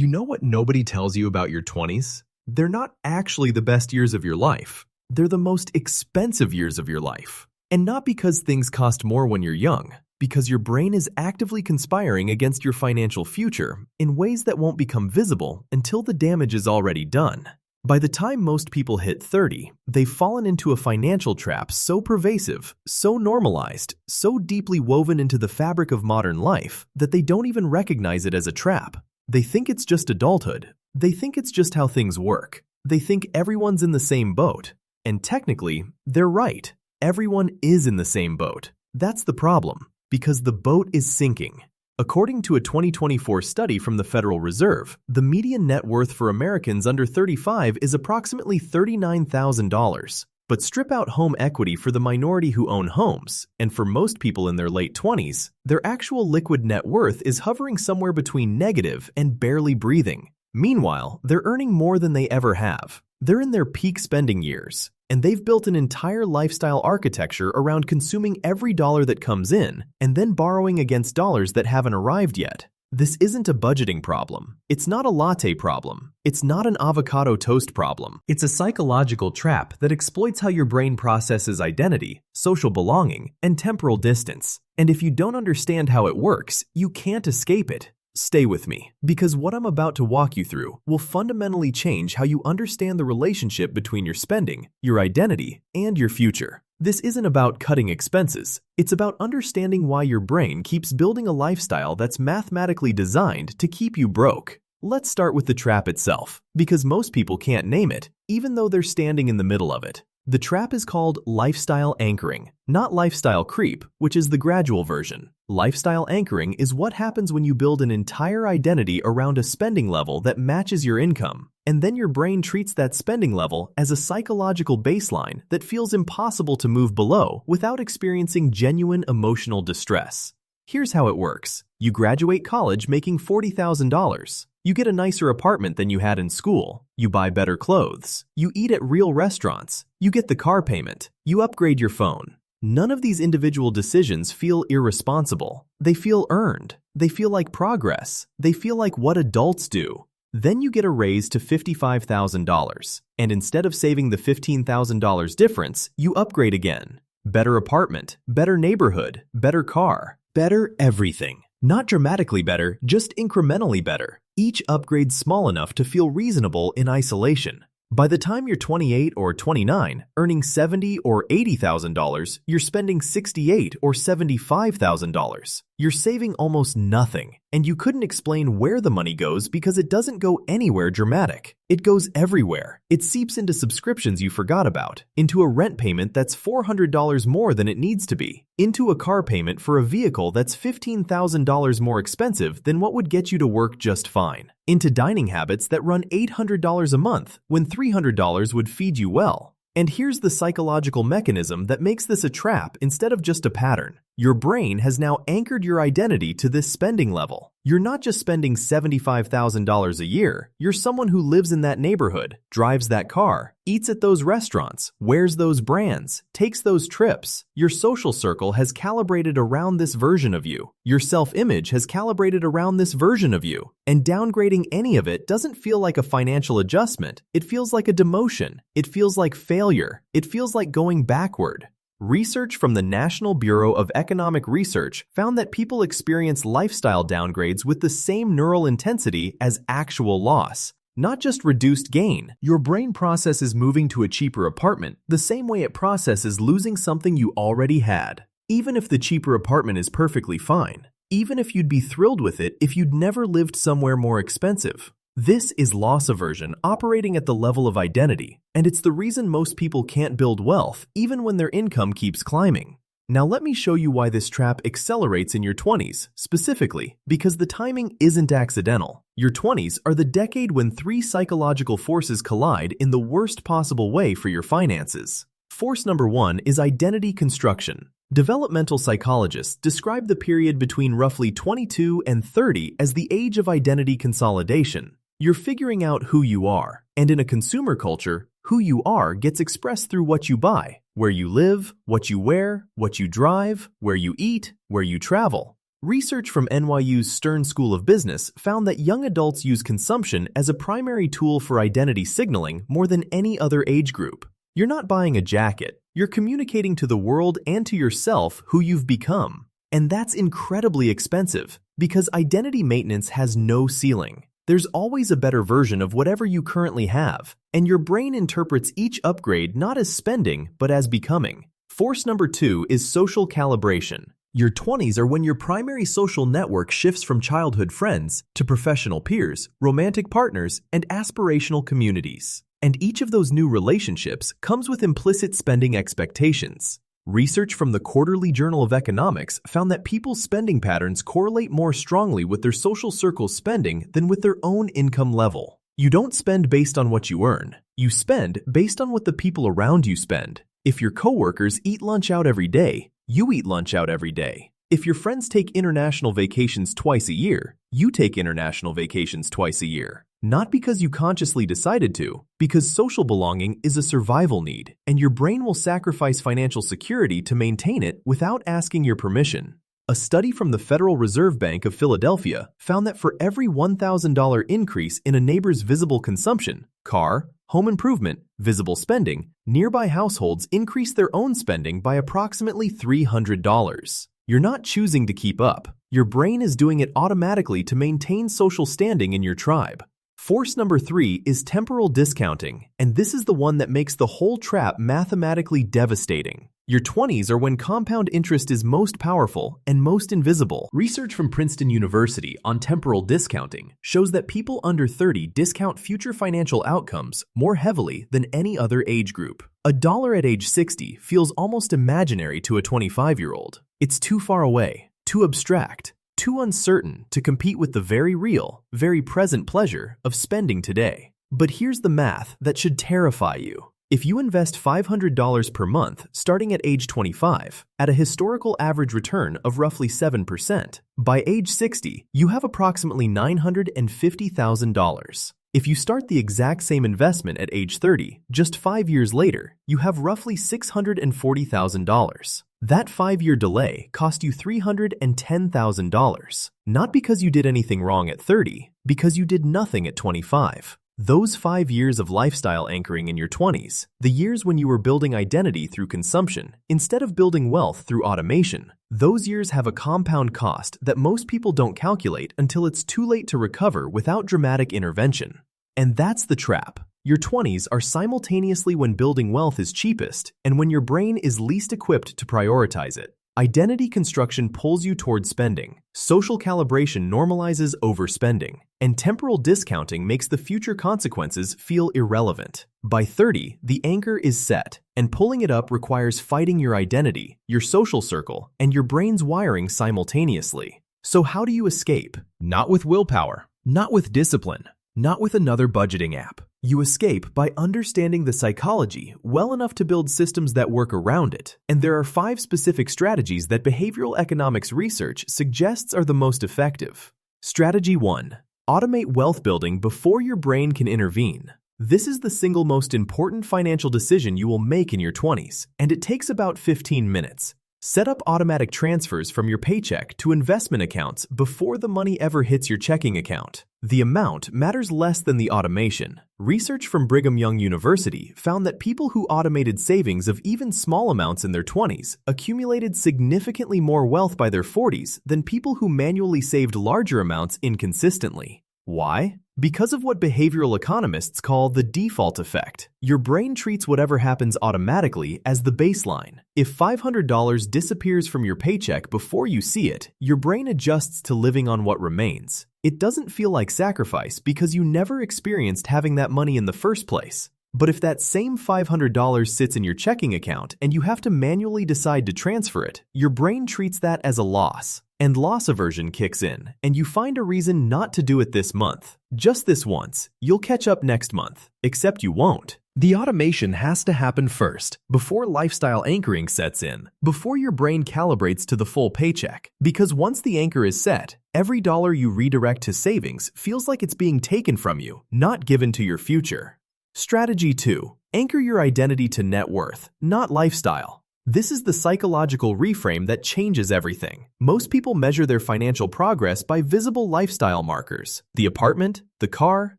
You know what nobody tells you about your 20s? They're not actually the best years of your life. They're the most expensive years of your life. And not because things cost more when you're young, because your brain is actively conspiring against your financial future in ways that won't become visible until the damage is already done. By the time most people hit 30, they've fallen into a financial trap so pervasive, so normalized, so deeply woven into the fabric of modern life that they don't even recognize it as a trap. They think it's just adulthood. They think it's just how things work. They think everyone's in the same boat. And technically, they're right. Everyone is in the same boat. That's the problem, because the boat is sinking. According to a 2024 study from the Federal Reserve, the median net worth for Americans under 35 is approximately $39,000. But strip out home equity for the minority who own homes, and for most people in their late 20s, their actual liquid net worth is hovering somewhere between negative and barely breathing. Meanwhile, they're earning more than they ever have. They're in their peak spending years, and they've built an entire lifestyle architecture around consuming every dollar that comes in and then borrowing against dollars that haven't arrived yet. This isn't a budgeting problem. It's not a latte problem. It's not an avocado toast problem. It's a psychological trap that exploits how your brain processes identity, social belonging, and temporal distance. And if you don't understand how it works, you can't escape it. Stay with me, because what I'm about to walk you through will fundamentally change how you understand the relationship between your spending, your identity, and your future. This isn't about cutting expenses. It's about understanding why your brain keeps building a lifestyle that's mathematically designed to keep you broke. Let's start with the trap itself, because most people can't name it, even though they're standing in the middle of it. The trap is called lifestyle anchoring, not lifestyle creep, which is the gradual version. Lifestyle anchoring is what happens when you build an entire identity around a spending level that matches your income, and then your brain treats that spending level as a psychological baseline that feels impossible to move below without experiencing genuine emotional distress. Here's how it works. You graduate college making $40,000. You get a nicer apartment than you had in school. You buy better clothes. You eat at real restaurants. You get the car payment. You upgrade your phone. None of these individual decisions feel irresponsible. They feel earned. They feel like progress. They feel like what adults do. Then you get a raise to $55,000. And instead of saving the $15,000 difference, you upgrade again. Better apartment, better neighborhood, better car, better everything. Not dramatically better, just incrementally better. Each upgrade small enough to feel reasonable in isolation. By the time you're 28 or 29, earning $70,000 or $80,000, you're spending $68,000 or $75,000. You're saving almost nothing, and you couldn't explain where the money goes because it doesn't go anywhere dramatic. It goes everywhere. It seeps into subscriptions you forgot about, into a rent payment that's $400 more than it needs to be, into a car payment for a vehicle that's $15,000 more expensive than what would get you to work just fine, into dining habits that run $800 a month when $300 would feed you well. And here's the psychological mechanism that makes this a trap instead of just a pattern. Your brain has now anchored your identity to this spending level. You're not just spending $75,000 a year. You're someone who lives in that neighborhood, drives that car, eats at those restaurants, wears those brands, takes those trips. Your social circle has calibrated around this version of you. Your self-image has calibrated around this version of you. And downgrading any of it doesn't feel like a financial adjustment. It feels like a demotion. It feels like failure. It feels like going backward. Research from the National Bureau of Economic Research found that people experience lifestyle downgrades with the same neural intensity as actual loss, not just reduced gain. Your brain processes moving to a cheaper apartment the same way it processes losing something you already had. Even if the cheaper apartment is perfectly fine, even if you'd be thrilled with it if you'd never lived somewhere more expensive. This is loss aversion operating at the level of identity, and it's the reason most people can't build wealth even when their income keeps climbing. Now let me show you why this trap accelerates in your 20s, specifically because the timing isn't accidental. Your 20s are the decade when three psychological forces collide in the worst possible way for your finances. Force number one is identity construction. Developmental psychologists describe the period between roughly 22 and 30 as the age of identity consolidation. You're figuring out who you are, and in a consumer culture, who you are gets expressed through what you buy, where you live, what you wear, what you drive, where you eat, where you travel. Research from NYU's Stern School of Business found that young adults use consumption as a primary tool for identity signaling more than any other age group. You're not buying a jacket. You're communicating to the world and to yourself who you've become. And that's incredibly expensive because identity maintenance has no ceiling. There's always a better version of whatever you currently have, and your brain interprets each upgrade not as spending, but as becoming. Force number 2 is social calibration. Your 20s are when your primary social network shifts from childhood friends to professional peers, romantic partners, and aspirational communities. And each of those new relationships comes with implicit spending expectations. Research from the Quarterly Journal of Economics found that people's spending patterns correlate more strongly with their social circle's spending than with their own income level. You don't spend based on what you earn. You spend based on what the people around you spend. If your coworkers eat lunch out every day, you eat lunch out every day. If your friends take international vacations twice a year, you take international vacations twice a year. Not because you consciously decided to, because social belonging is a survival need, and your brain will sacrifice financial security to maintain it without asking your permission. A study from the Federal Reserve Bank of Philadelphia found that for every $1,000 increase in a neighbor's visible consumption, car, home improvement, visible spending, nearby households increase their own spending by approximately $300. You're not choosing to keep up. Your brain is doing it automatically to maintain social standing in your tribe. Force number 3 is temporal discounting, and this is the one that makes the whole trap mathematically devastating. Your 20s are when compound interest is most powerful and most invisible. Research from Princeton University on temporal discounting shows that people under 30 discount future financial outcomes more heavily than any other age group. A dollar at age 60 feels almost imaginary to a 25-year-old. It's too far away, too abstract, too uncertain to compete with the very real, very present pleasure of spending today. But here's the math that should terrify you. If you invest $500 per month starting at age 25, at a historical average return of roughly 7%, by age 60, you have approximately $950,000. If you start the exact same investment at age 30, just 5 years later, you have roughly $640,000. That 5-year delay cost you $310,000, not because you did anything wrong at 30, because you did nothing at 25. Those 5 years of lifestyle anchoring in your 20s, the years when you were building identity through consumption instead of building wealth through automation, those years have a compound cost that most people don't calculate until it's too late to recover without dramatic intervention. And that's the trap. Your 20s are simultaneously when building wealth is cheapest and when your brain is least equipped to prioritize it. Identity construction pulls you towards spending, social calibration normalizes overspending, and temporal discounting makes the future consequences feel irrelevant. By 30, the anchor is set, and pulling it up requires fighting your identity, your social circle, and your brain's wiring simultaneously. So how do you escape? Not with willpower, not with discipline, not with another budgeting app. You escape by understanding the psychology well enough to build systems that work around it. And there are 5 specific strategies that behavioral economics research suggests are the most effective. Strategy 1. Automate wealth building before your brain can intervene. This is the single most important financial decision you will make in your 20s, and it takes about 15 minutes. Set up automatic transfers from your paycheck to investment accounts before the money ever hits your checking account. The amount matters less than the automation. Research from Brigham Young University found that people who automated savings of even small amounts in their 20s accumulated significantly more wealth by their 40s than people who manually saved larger amounts inconsistently. Why? Because of what behavioral economists call the default effect. Your brain treats whatever happens automatically as the baseline. If $500 disappears from your paycheck before you see it, your brain adjusts to living on what remains. It doesn't feel like sacrifice because you never experienced having that money in the first place. But if that same $500 sits in your checking account and you have to manually decide to transfer it, your brain treats that as a loss. And loss aversion kicks in, and you find a reason not to do it this month. Just this once. You'll catch up next month. Except you won't. The automation has to happen first, before lifestyle anchoring sets in, before your brain calibrates to the full paycheck. Because once the anchor is set, every dollar you redirect to savings feels like it's being taken from you, not given to your future. Strategy 2. Anchor your identity to net worth, not lifestyle. This is the psychological reframe that changes everything. Most people measure their financial progress by visible lifestyle markers. The apartment, the car,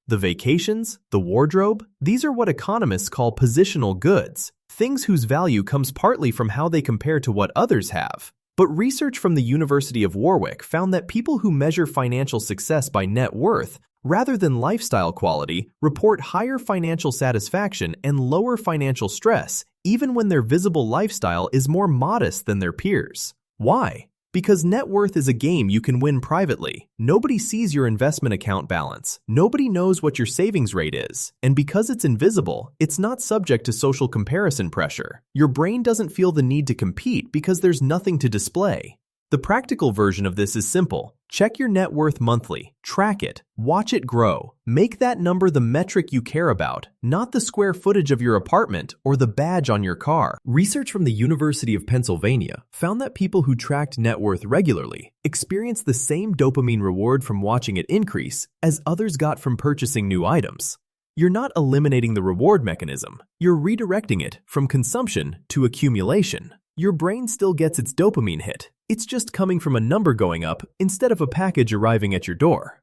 the vacations, the wardrobe. These are what economists call positional goods, things whose value comes partly from how they compare to what others have. But research from the University of Warwick found that people who measure financial success by net worth rather than lifestyle quality report higher financial satisfaction and lower financial stress, even when their visible lifestyle is more modest than their peers. Why? Because net worth is a game you can win privately. Nobody sees your investment account balance. Nobody knows what your savings rate is. And because it's invisible, it's not subject to social comparison pressure. Your brain doesn't feel the need to compete because there's nothing to display. The practical version of this is simple. Check your net worth monthly, track it, watch it grow. Make that number the metric you care about, not the square footage of your apartment or the badge on your car. Research from the University of Pennsylvania found that people who tracked net worth regularly experienced the same dopamine reward from watching it increase as others got from purchasing new items. You're not eliminating the reward mechanism, you're redirecting it from consumption to accumulation. Your brain still gets its dopamine hit. It's just coming from a number going up instead of a package arriving at your door.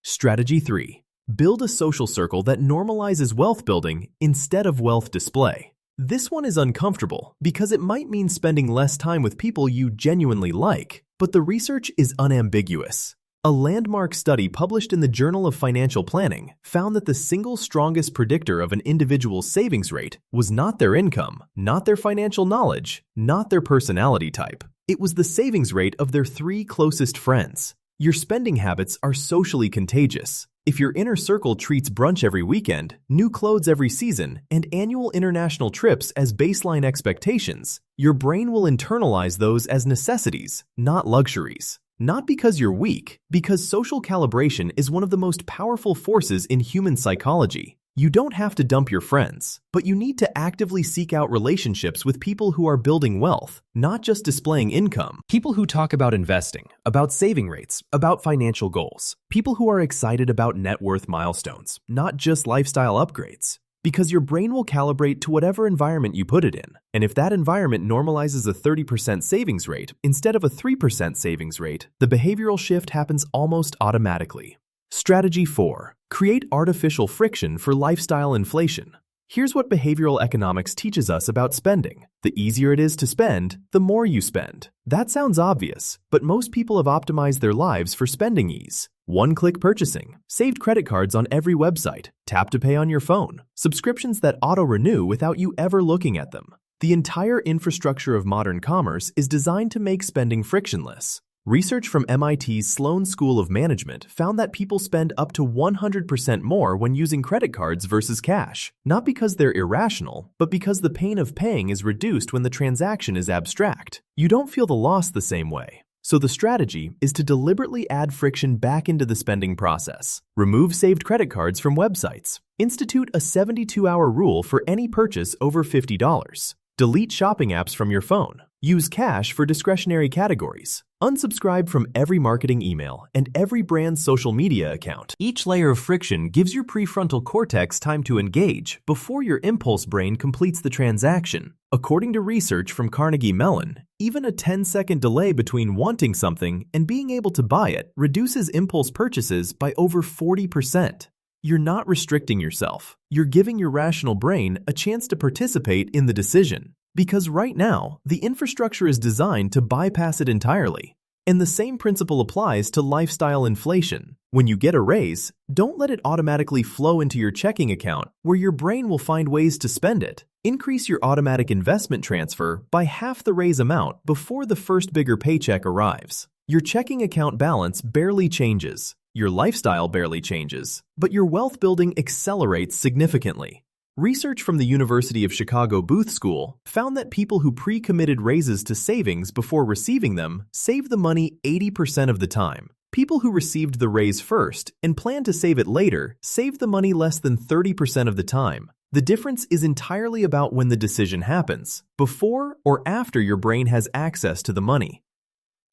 Strategy 3. Build a social circle that normalizes wealth building instead of wealth display. This one is uncomfortable because it might mean spending less time with people you genuinely like, but the research is unambiguous. A landmark study published in the Journal of Financial Planning found that the single strongest predictor of an individual's savings rate was not their income, not their financial knowledge, not their personality type. It was the savings rate of their 3 closest friends. Your spending habits are socially contagious. If your inner circle treats brunch every weekend, new clothes every season, and annual international trips as baseline expectations, your brain will internalize those as necessities, not luxuries. Not because you're weak, because social calibration is one of the most powerful forces in human psychology. You don't have to dump your friends, but you need to actively seek out relationships with people who are building wealth, not just displaying income. People who talk about investing, about saving rates, about financial goals. People who are excited about net worth milestones, not just lifestyle upgrades. Because your brain will calibrate to whatever environment you put it in. And if that environment normalizes a 30% savings rate instead of a 3% savings rate, the behavioral shift happens almost automatically. Strategy 4. Create artificial friction for lifestyle inflation. Here's what behavioral economics teaches us about spending. The easier it is to spend, the more you spend. That sounds obvious, but most people have optimized their lives for spending ease. One-click purchasing, saved credit cards on every website, tap to pay on your phone, subscriptions that auto-renew without you ever looking at them. The entire infrastructure of modern commerce is designed to make spending frictionless. Research from MIT's Sloan School of Management found that people spend up to 100% more when using credit cards versus cash, not because they're irrational, but because the pain of paying is reduced when the transaction is abstract. You don't feel the loss the same way. So the strategy is to deliberately add friction back into the spending process. Remove saved credit cards from websites. Institute a 72-hour rule for any purchase over $50. Delete shopping apps from your phone. Use cash for discretionary categories. Unsubscribe from every marketing email and every brand's social media account. Each layer of friction gives your prefrontal cortex time to engage before your impulse brain completes the transaction. According to research from Carnegie Mellon, even a 10-second delay between wanting something and being able to buy it reduces impulse purchases by over 40%. You're not restricting yourself. You're giving your rational brain a chance to participate in the decision. Because right now, the infrastructure is designed to bypass it entirely. And the same principle applies to lifestyle inflation. When you get a raise, don't let it automatically flow into your checking account where your brain will find ways to spend it. Increase your automatic investment transfer by half the raise amount before the first bigger paycheck arrives. Your checking account balance barely changes. Your lifestyle barely changes, but your wealth building accelerates significantly. Research from the University of Chicago Booth School found that people who pre-committed raises to savings before receiving them saved the money 80% of the time. People who received the raise first and planned to save it later saved the money less than 30% of the time. The difference is entirely about when the decision happens, before or after your brain has access to the money.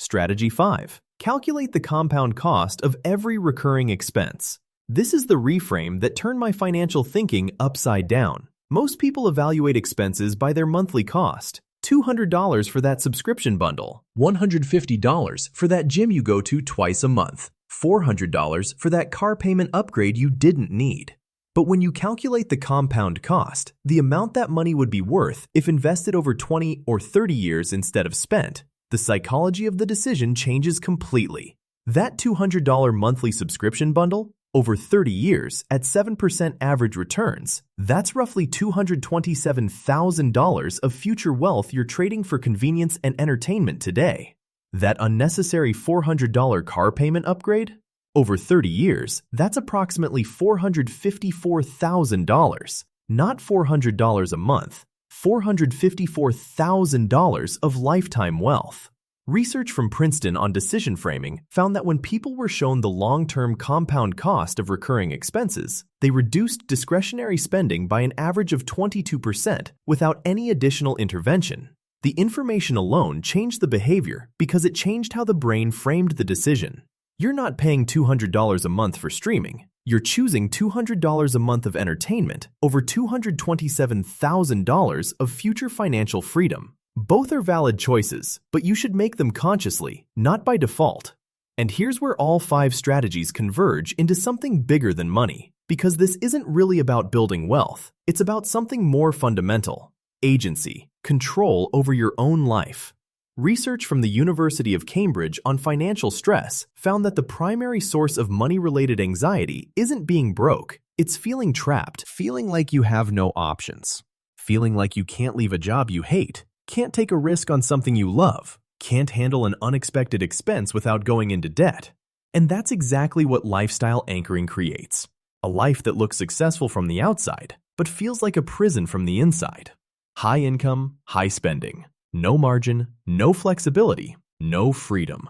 Strategy 5. Calculate the compound cost of every recurring expense. This is the reframe that turned my financial thinking upside down. Most people evaluate expenses by their monthly cost. $200 for that subscription bundle, $150 for that gym you go to twice a month, $400 for that car payment upgrade you didn't need. But when you calculate the compound cost, the amount that money would be worth if invested over 20 or 30 years instead of spent, the psychology of the decision changes completely. That $200 monthly subscription bundle, over 30 years at 7% average returns, that's roughly $227,000 of future wealth you're trading for convenience and entertainment today. That unnecessary $400 car payment upgrade? Over 30 years, that's approximately $454,000, not $400 a month, $454,000 of lifetime wealth. Research from Princeton on decision framing found that when people were shown the long-term compound cost of recurring expenses, they reduced discretionary spending by an average of 22% without any additional intervention. The information alone changed the behavior because it changed how the brain framed the decision. You're not paying $200 a month for streaming. You're choosing $200 a month of entertainment over $227,000 of future financial freedom. Both are valid choices, but you should make them consciously, not by default. And here's where all 5 strategies converge into something bigger than money, because this isn't really about building wealth. It's about something more fundamental: agency, control over your own life. Research from the University of Cambridge on financial stress found that the primary source of money-related anxiety isn't being broke. It's feeling trapped, feeling like you have no options, feeling like you can't leave a job you hate, can't take a risk on something you love, can't handle an unexpected expense without going into debt. And that's exactly what lifestyle anchoring creates. A life that looks successful from the outside, but feels like a prison from the inside. High income, high spending. No margin, no flexibility, no freedom.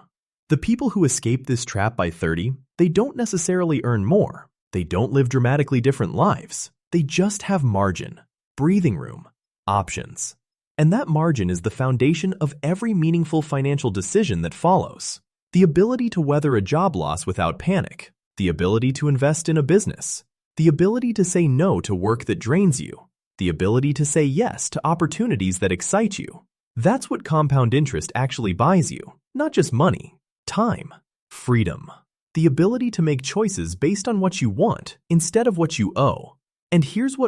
The people who escape this trap by 30, they don't necessarily earn more. They don't live dramatically different lives. They just have margin, breathing room, options. And that margin is the foundation of every meaningful financial decision that follows. The ability to weather a job loss without panic, the ability to invest in a business, the ability to say no to work that drains you, the ability to say yes to opportunities that excite you. That's what compound interest actually buys you, not just money, time, freedom, the ability to make choices based on what you want instead of what you owe. And here's what